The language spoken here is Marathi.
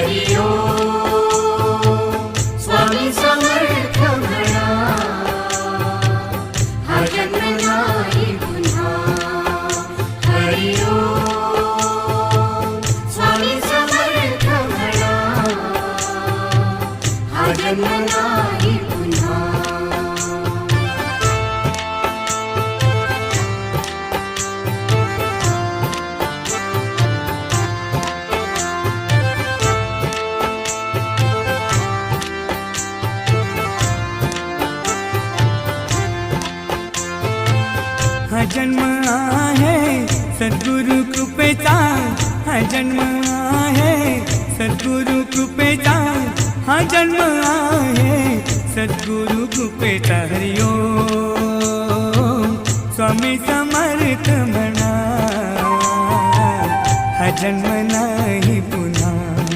हरि ओम स्वामी समर्थ म्हणा हा जन्म नाही पुन्हा हरि ओम स्वामी समर्थ म्हणा हा जन्म नाही पुन्हा हा जन्म आहे सद्गुरु कृपेचा हा जन्म आहे सद्गुरु कृपेचा हा जन्म आहे सद्गुरु